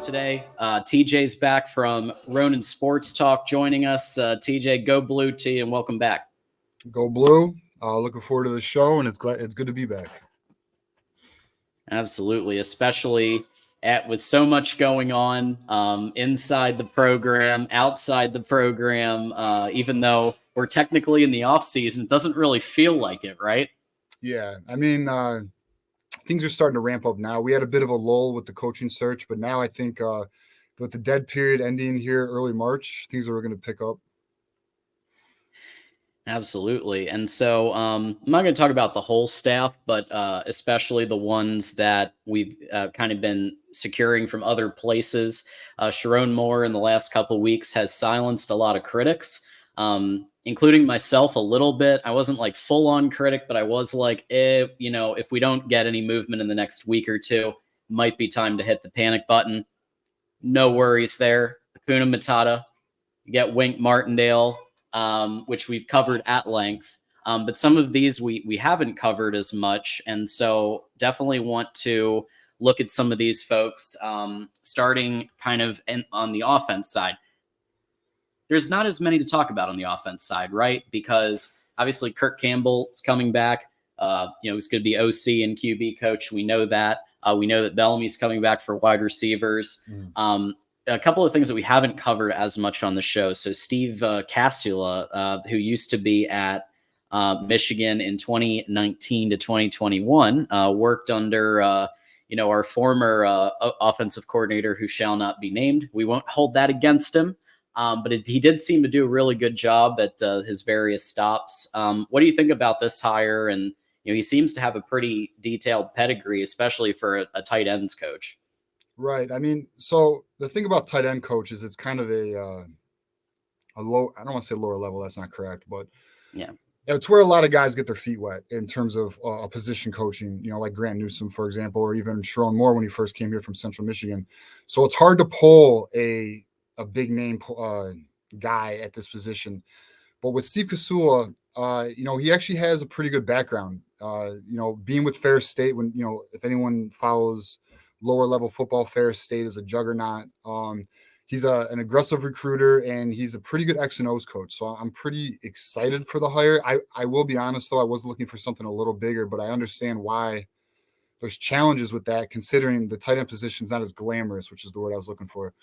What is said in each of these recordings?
today. TJ's back from Ronin Sports Talk joining us. TJ, go blue to you and welcome back. Go blue. Looking forward to the show, and it's good to be back. Absolutely, especially with so much going on inside the program, outside the program. Even though we're technically in the off season, it doesn't really feel like it, right? Yeah, I mean, things are starting to ramp up now. We had a bit of a lull with the coaching search, but now I think with the dead period ending here early March, things are going to pick up. Absolutely. And so I'm not going to talk about the whole staff, but especially the ones that we've kind of been securing from other places. Sherrone Moore in the last couple of weeks has silenced a lot of critics, including myself a little bit. I wasn't like full on critic, but I was like, if we don't get any movement in the next week or two, might be time to hit the panic button. No worries there. Hakuna Matata. You get Wink Martindale. Which we've covered at length. But some of these we haven't covered as much. And so definitely want to look at some of these folks, starting kind of on the offense side. There's not as many to talk about on the offense side, right? Because obviously Kirk Campbell is coming back. He's going to be OC and QB coach. We know that. We know that Bellamy's coming back for wide receivers. A couple of things that we haven't covered as much on the show. So Steve Castula, who used to be at Michigan in 2019 to 2021, worked under our former offensive coordinator, who shall not be named. We won't hold that against him, but he did seem to do a really good job at his various stops. What do you think about this hire? And he seems to have a pretty detailed pedigree, especially for a tight ends coach. Right. I mean, so the thing about tight end coach is it's kind of a low, I don't want to say lower level. That's not correct, but yeah, it's where a lot of guys get their feet wet in terms of a position coaching, like Grant Newsome, for example, or even Sherrone Moore when he first came here from Central Michigan. So it's hard to pull a big name guy at this position. But with Steve Castula, he actually has a pretty good background, being with Ferris State when, if anyone follows lower level football, Ferris State is a juggernaut. He's an aggressive recruiter, and he's a pretty good X and O's coach. So I'm pretty excited for the hire. I will be honest, though, I was looking for something a little bigger, but I understand why there's challenges with that, considering the tight end position is not as glamorous, which is the word I was looking for.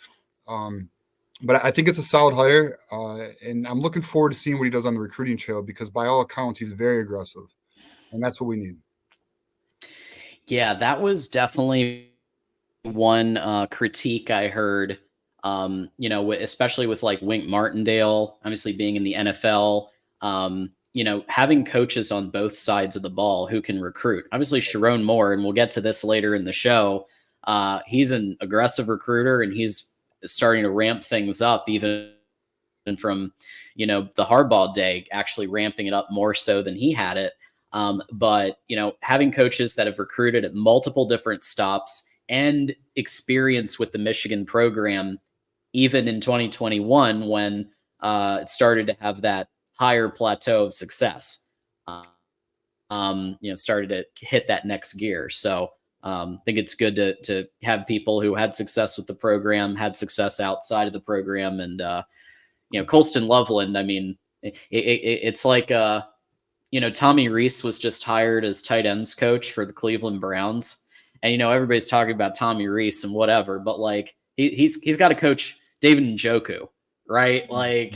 But I think it's a solid hire, and I'm looking forward to seeing what he does on the recruiting trail, because by all accounts, he's very aggressive, and that's what we need. Yeah, that was definitely one critique I heard, especially with like Wink Martindale, obviously being in the NFL, having coaches on both sides of the ball who can recruit. Obviously, Sherrone Moore, and we'll get to this later in the show, he's an aggressive recruiter, and he's starting to ramp things up even from, the Harbaugh day, actually ramping it up more so than he had it. But having coaches that have recruited at multiple different stops and experience with the Michigan program, even in 2021, when it started to have that higher plateau of success, started to hit that next gear. So I think it's good to have people who had success with the program, had success outside of the program. And, Colston Loveland, I mean, it's like, Tommy Rees was just hired as tight ends coach for the Cleveland Browns. And, everybody's talking about Tommy Rees and whatever, but like he's got to coach David Njoku, right? Like,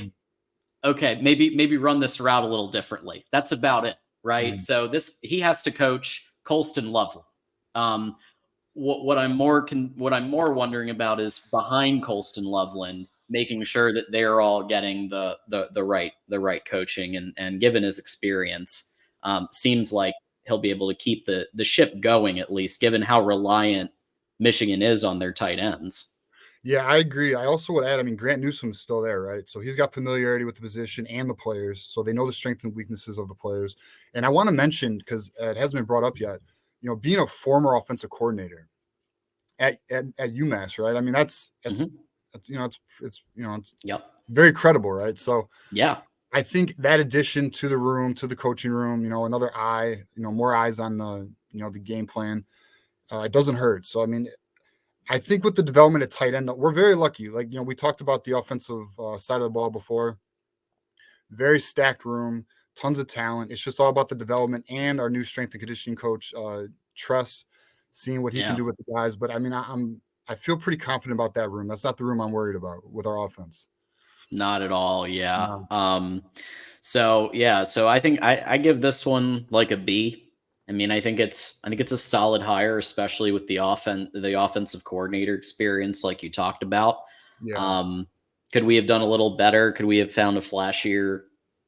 okay, maybe run this route a little differently. That's about it, right? So he has to coach Colston Loveland. What I'm more wondering about is behind Colston Loveland, making sure that they're all getting the right coaching, and given his experience, seems like he'll be able to keep the ship going, at least given how reliant Michigan is on their tight ends. Yeah, I agree. I also would add, Grant Newsome's still there, right? So he's got familiarity with the position and the players, so they know the strengths and weaknesses of the players. And I want to mention, because it hasn't been brought up yet, being a former offensive coordinator at UMass, right? That's yep, very credible, right? So yeah, I think that addition to the room, to the coaching room, another eye, more eyes on the, the game plan, it doesn't hurt. So, I think with the development at tight end, we're very lucky. Like, we talked about the offensive side of the ball before. Very stacked room, tons of talent. It's just all about the development and our new strength and conditioning coach, Tress, seeing what he can Yeah. do with the guys. But I mean, I feel pretty confident about that room. That's not the room I'm worried about with our offense. Not at all. Yeah. No. So yeah. So I think I give this one like a B. I mean, I think it's a solid hire, especially with the offensive coordinator experience, like you talked about. Yeah. Um, could we have done a little better? Could we have found a flashier?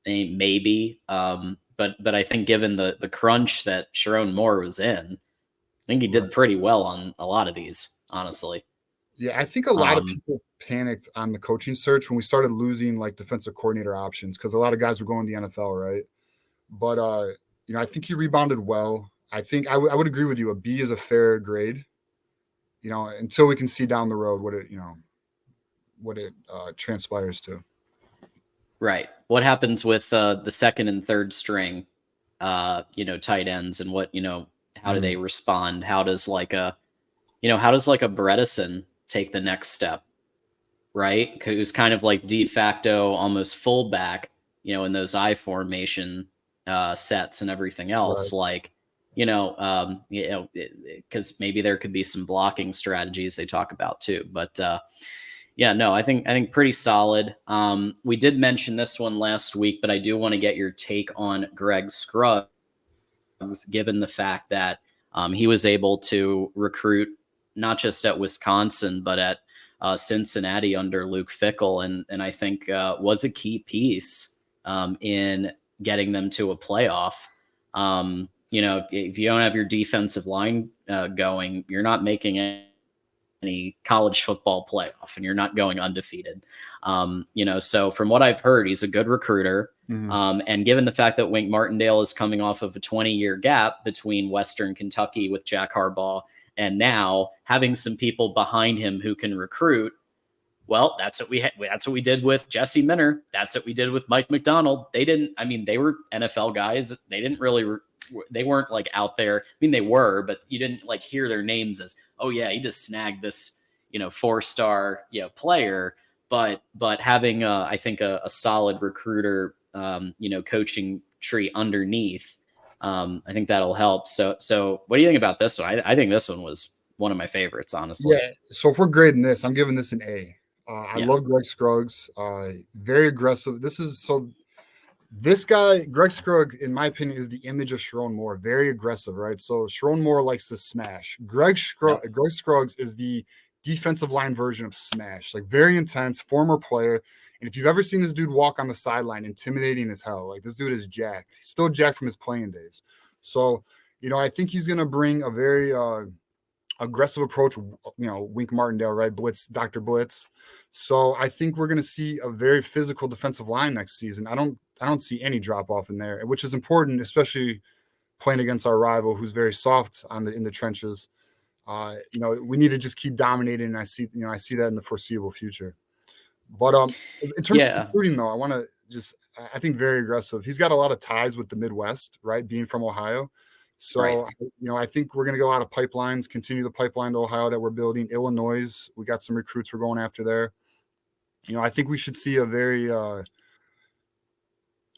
Maybe. But I think given the crunch that Sherrone Moore was in, I think he did Right. pretty well on a lot of these, honestly. Yeah. I think a lot of Um, people panicked on the coaching search when we started losing like defensive coordinator options because a lot of guys were going to the NFL, right? But I think he rebounded well. I think I would agree with you. A B is a fair grade. Until we can see down the road what it transpires to. Right. What happens with the second and third string, tight ends, and how do Mhm. they respond? How does like a Bredesen take the next step, right? Who's kind of like de facto almost fullback, in those I formation sets and everything Right. else. Because maybe there could be some blocking strategies they talk about too. But yeah, no, I think pretty solid. We did mention this one last week, but I do want to get your take on Greg Scruggs, given the fact that he was able to recruit not just at Wisconsin but at Cincinnati under Luke Fickle, and I think was a key piece in getting them to a playoff. If you don't have your defensive line going, you're not making any college football playoff and you're not going undefeated. So from what I've heard, he's a good recruiter. Mhm. And given the fact that Wink Martindale is coming off of a 20-year gap between Western Kentucky with Jack Harbaugh and now having some people behind him who can recruit, well, that's what we did with Jesse Minner. That's what we did with Mike McDonald. They didn't. I mean, they were NFL guys. They didn't really. They weren't like out there. I mean, they were, but you didn't like hear their names as, oh yeah, he just snagged this, 4-star, player. But having, I think a solid recruiter, coaching tree underneath, I think that'll help. So what do you think about this one? I think this one was one of my favorites, honestly. Yeah. So if we're grading this, I'm giving this an A. I Yeah. love Greg Scruggs. Very aggressive. This guy, Greg Scruggs, in my opinion, is the image of Sherrone Moore. Very aggressive, right? So Sherrone Moore likes to smash. Yep. Greg Scruggs is the defensive line version of smash. Like very intense, former player. And if you've ever seen this dude walk on the sideline, intimidating as hell. Like this dude is jacked. He's still jacked from his playing days. So, I think he's gonna bring a very aggressive approach, Wink Martindale, right? Blitz, Dr. Blitz. So I think we're going to see a very physical defensive line next season. I don't see any drop off in there, which is important, especially playing against our rival who's very soft in the trenches. We need to just keep dominating, and I see that in the foreseeable future. But in terms of Yeah. recruiting, though, I think very aggressive. He's got a lot of ties with the Midwest, right? Being from Ohio. Right. So, I think we're going to go out of pipelines, continue the pipeline to Ohio that we're building. Illinois, we got some recruits we're going after there. I think we should see a very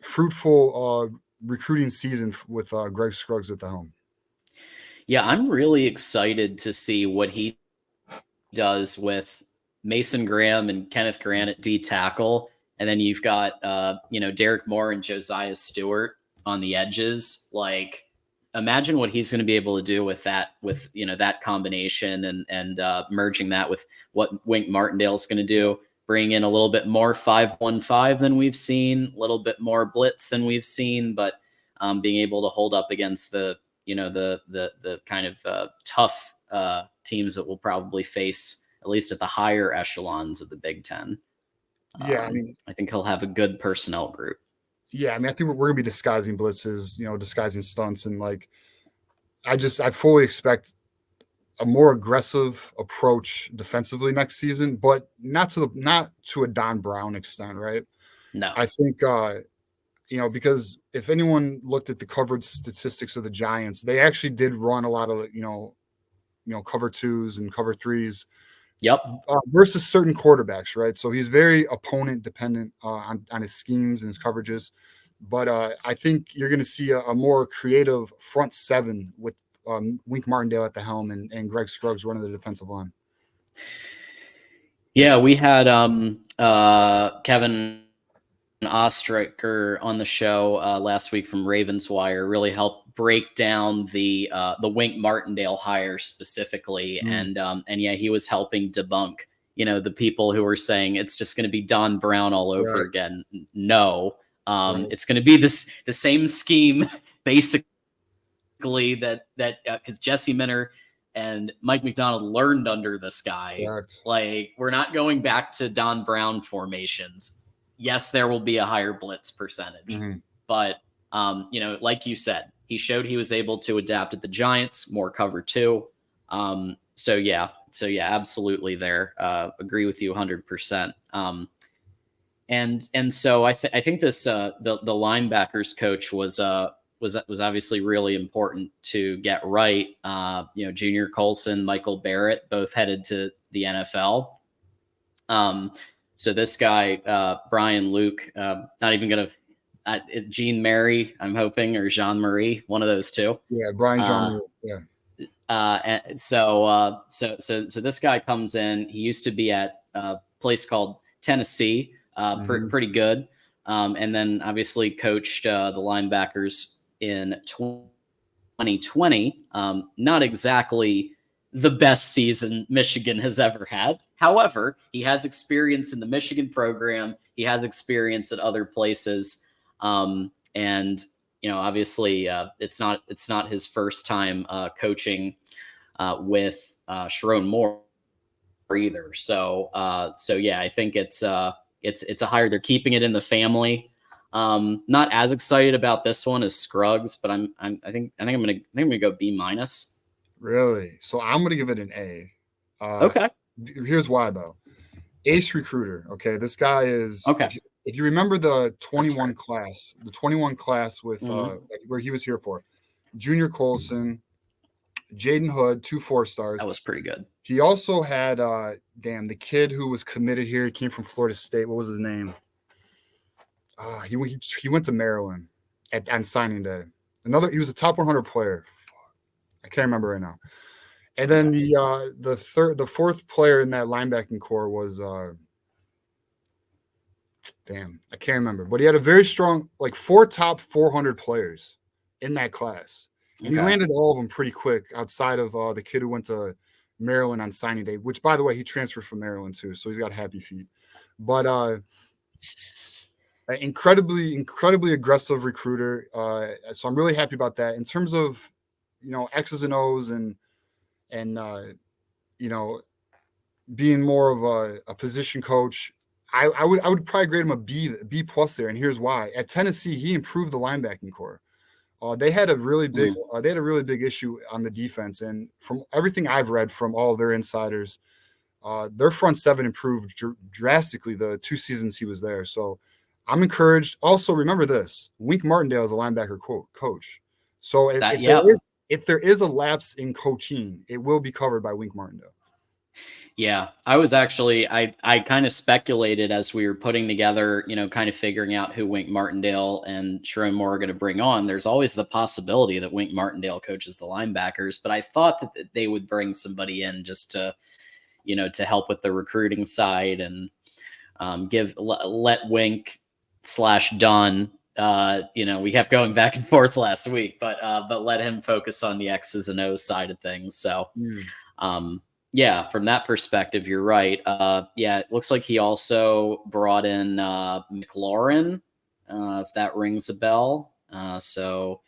fruitful recruiting season with Greg Scruggs at the helm. Yeah, I'm really excited to see what he does with Mason Graham and Kenneth Grant at D tackle. And then you've got, Derek Moore and Josiah Stewart on the edges. Like, imagine what he's going to be able to do with that combination and merging that with what Wink Martindale's going to do. Bring in a little bit more 5-1-5 than we've seen, a little bit more blitz than we've seen, but being able to hold up against the kind of tough teams that we'll probably face at least at the higher echelons of the Big Ten. Yeah, I mean, I think he'll have a good personnel group. yeah, I mean, I think we're going to be disguising blitzes, disguising stunts, and like, I fully expect a more aggressive approach defensively next season, but not to a Don Brown extent, right? No. I think because if anyone looked at the coverage statistics of the Giants, they actually did run a lot of cover twos and cover threes Yep. versus certain quarterbacks, right? So he's very opponent dependent on his schemes and his coverages. But I think you're going to see a more creative front seven with Wink Martindale at the helm and Greg Scruggs running the defensive line. Yeah, we had Kevin Ostriker on the show last week from Ravenswire. Really helped break down the Wink Martindale hire specifically, and yeah, he was helping debunk the people who were saying it's just going to be Don Brown all over again. No, it's going to be the same scheme basically that because Jesse Minter and Mike McDonald learned under this guy. Correct. Like, we're not going back to Don Brown formations. Yes, there will be a higher blitz percentage, but like you said, he showed he was able to adapt at the Giants, more cover two. So yeah, absolutely there. Agree with you 100%. And so I think this the linebackers coach was obviously really important to get right. Junior Colson, Michael Barrett, both headed to the NFL. So this guy, Brian Luke, not even going to, Jean Mary, I'm hoping, or Jean Marie, one of those two. Yeah, Brian Jean Marie. Yeah. So this guy comes in. He used to be at a place called Tennessee, pretty good. And then obviously coached the linebackers in 2020. Not exactly the best season Michigan has ever had. However, he has experience in the Michigan program. He has experience at other places. And obviously it's not his first time coaching with Sherrone Moore either. So yeah, I think it's a hire. They're keeping it in the family. Not as excited about this one as Scruggs, but I think I'm gonna go B-. Really? So I'm gonna give it an A. Okay. Here's why though. Ace recruiter. Okay, this guy is. Okay. If you remember the 21 class, with where he was here for, Junior Colson, Jaden Hood, 2 4-stars. That was pretty good. He also had the kid who was committed here. He came from Florida State. What was his name? He went to Maryland on signing day. He was a top 100 player. I can't remember right now. And then the fourth player in that linebacking core was I can't remember. But he had a very strong, 4 top 400 players in that class. And he landed all of them pretty quick outside of the kid who went to Maryland on signing day, which, by the way, he transferred from Maryland too, so he's got happy feet. But incredibly aggressive recruiter. So I'm really happy about that. In terms of X's and O's and being more of a position coach, I would probably grade him a B plus there, and here's why. At Tennessee, he improved the linebacking core. They had a really big issue on the defense, and from everything I've read from all of their insiders, their front seven improved drastically the 2 seasons he was there. So I'm encouraged. Also, remember this: Wink Martindale is a linebacker coach. So if there is a lapse in coaching, it will be covered by Wink Martindale. Yeah, I was actually, I kind of speculated as we were putting together, kind of figuring out who Wink Martindale and Sherrone Moore are going to bring on. There's always the possibility that Wink Martindale coaches the linebackers, but I thought that they would bring somebody in just to, to help with the recruiting side and let Wink / Dunn, we kept going back and forth last week, but let him focus on the X's and O's side of things. So, yeah, from that perspective, you're right. Yeah, it looks like he also brought in McLaurin, if that rings a bell. So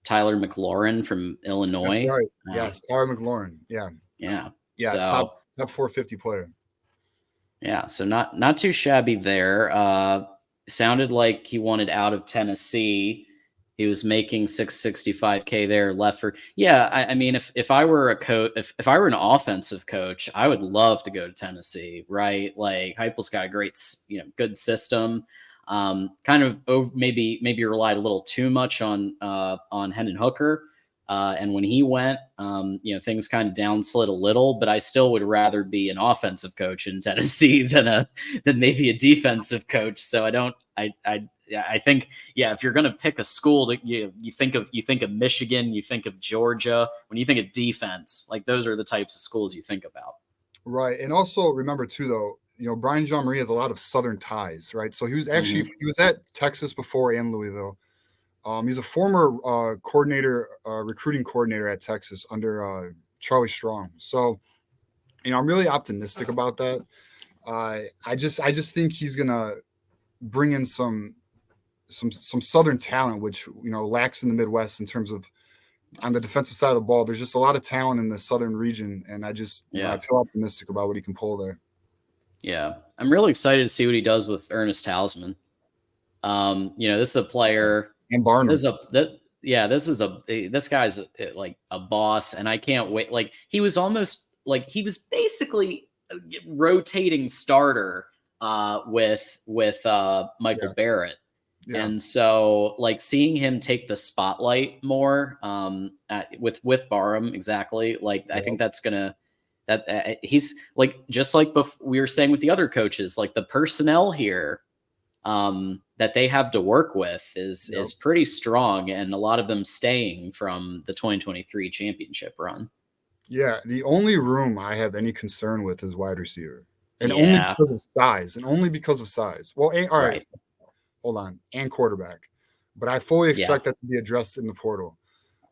Tyler McLaurin from Illinois. That's right. Yes, Tyler McLaurin. Yeah. Yeah. Yeah. So, top 450 player. Yeah. So not too shabby there. Sounded like he wanted out of Tennessee. He was making $665K there, left for. Yeah, I mean, if I were a coach, if I were an offensive coach, I would love to go to Tennessee, right? Like Heupel's got a great, good system. Kind of maybe relied a little too much on Hendon Hooker, And when he went, things kind of downslid a little, but I still would rather be an offensive coach in Tennessee than maybe a defensive coach. So I think, yeah, if you're going to pick a school that you think of Michigan, you think of Georgia. When you think of defense, like those are the types of schools you think about. Right. And also remember too, though, Brian Jean-Marie has a lot of Southern ties, right? So he was at Texas before and Louisville. He's a former recruiting coordinator at Texas under Charlie Strong. So, I'm really optimistic about that. I just think he's gonna bring in some Southern talent, which lacks in the Midwest in terms of on the defensive side of the ball. There's just a lot of talent in the Southern region, and I just I feel optimistic about what he can pull there. Yeah, I'm really excited to see what he does with Ernest Hausman. This is a player, and Barnum. This guy's like a boss, and I can't wait. Like he was basically rotating starter with Michael Barrett. Yeah. And so, like seeing him take the spotlight more with Barham, exactly. Like I think that's gonna he's like just like we were saying with the other coaches, like the personnel here that they have to work with is pretty strong, and a lot of them staying from the 2023 championship run. Yeah, the only room I have any concern with is wide receiver, and only because of size. Well, all right. Hold on, and quarterback, but I fully expect that to be addressed in the portal.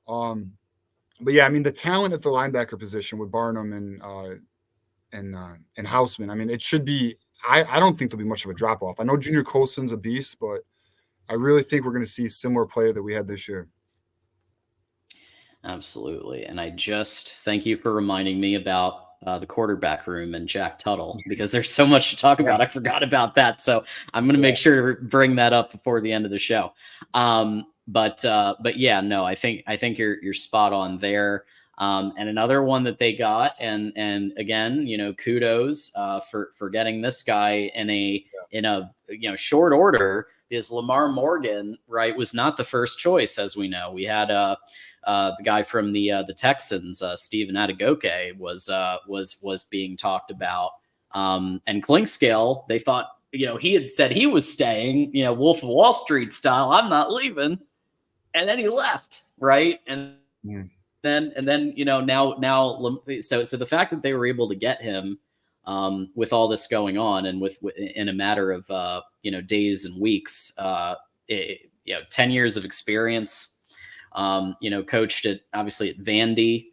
But yeah, I mean the talent at the linebacker position with Barnum and Hausman. I mean, it should be. I don't think there'll be much of a drop off. I know Junior Colson's a beast, but I really think we're going to see similar play that we had this year. Absolutely, and I just thank you for reminding me about the quarterback room and Jack Tuttle, because there's so much to talk about. I forgot about that, so I'm going to make sure to bring that up before the end of the show. But yeah, no, I think you're spot on there. And another one that they got, and again, kudos for getting this guy in a short order, because Lamar Morgan, right, was not the first choice. As we know, we had the guy from the Texans, Stephen Adegoke, was being talked about, and Clinkscale, they thought he had said he was staying, Wolf of Wall Street style. I'm not leaving, and then he left, right, and. Then now so the fact that they were able to get him with all this going on, and in a matter of days and weeks, 10 years of experience, coached obviously at Vandy.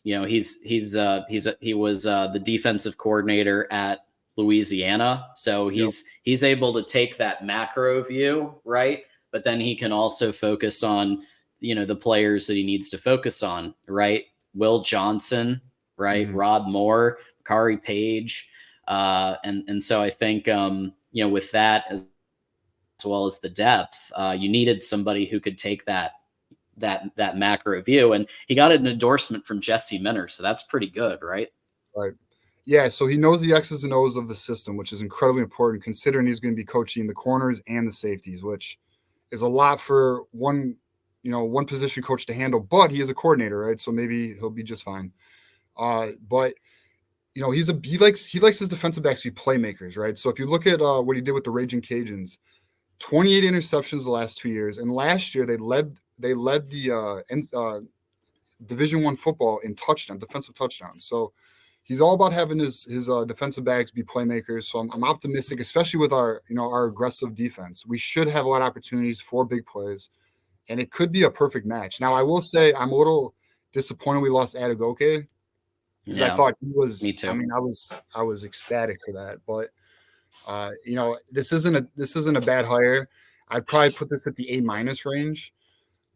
He was the defensive coordinator at Louisiana, so he's able to take that macro view, right? But then he can also focus on the players that he needs to focus on, right? Will Johnson, right? Rod Moore, Kari Page. And so I think, with that, as well as the depth, you needed somebody who could take that macro view. And he got an endorsement from Jesse Minner. So that's pretty good, right? Right. Yeah. So he knows the X's and O's of the system, which is incredibly important considering he's going to be coaching the corners and the safeties, which is a lot for one position coach to handle, but he is a coordinator, right? So maybe he'll be just fine. But he likes his defensive backs to be playmakers, right? So if you look at what he did with the Raging Cajuns, 28 interceptions the last 2 years, and last year they led the Division I football in defensive touchdowns. So he's all about having his defensive backs be playmakers. So I'm optimistic, especially with our aggressive defense. We should have a lot of opportunities for big plays, and it could be a perfect match. Now, I will say I'm a little disappointed we lost Adegoke, because I thought he was. Me too. I mean, I was ecstatic for that, but this isn't a bad hire. I'd probably put this at the A- range.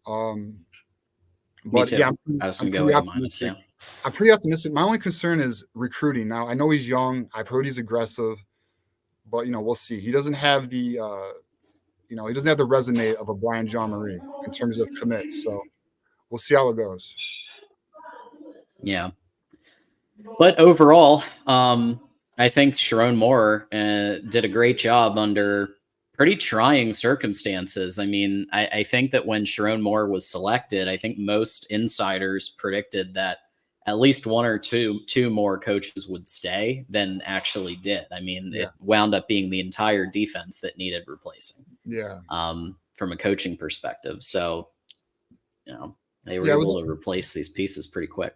But yeah, I'm pretty optimistic. I'm pretty optimistic. My only concern is recruiting. Now, I know he's young. I've heard he's aggressive, but we'll see. He doesn't have the resume of a Brian Jean-Marie in terms of commits. So we'll see how it goes. Yeah. But overall, I think Sherrone Moore did a great job under pretty trying circumstances. I mean, I think that when Sherrone Moore was selected, I think most insiders predicted that at least one or two more coaches would stay than actually did. I mean, Yeah. it wound up being the entire defense that needed replacing, Yeah. from a coaching perspective. So, they were Yeah. able to replace these pieces pretty quick.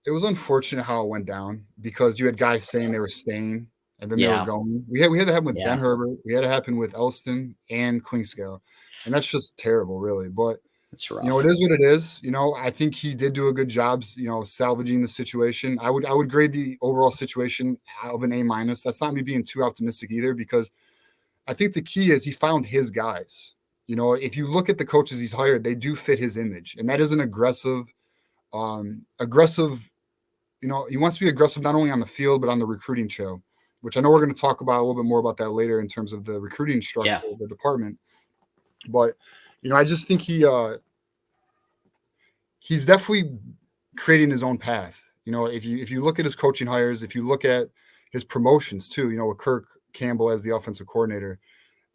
It was unfortunate how it went down because you had guys saying they were staying and then they were Yeah. going. We had that happen with Ben Yeah. Herbert. We had it happen with Elston and Klingscale. And that's just terrible, really. But It's it rough. is what it is. I think he did do a good job, salvaging the situation. I would grade the overall situation of an A-. That's not me being too optimistic either, because I think the key is he found his guys. If you look at the coaches he's hired, they do fit his image, and that is an aggressive. He wants to be aggressive not only on the field but on the recruiting show, which I know we're going to talk about a little bit more about that later in terms of the recruiting structure Yeah. of the department. But I just think he's definitely creating his own path. If you look at his coaching hires, if you look at his promotions too, with Kirk Campbell as the offensive coordinator,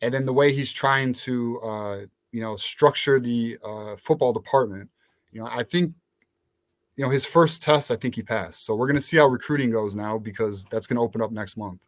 and then the way he's trying to structure the football department, I think his first test, I think he passed. So we're going to see how recruiting goes now, because that's going to open up next month.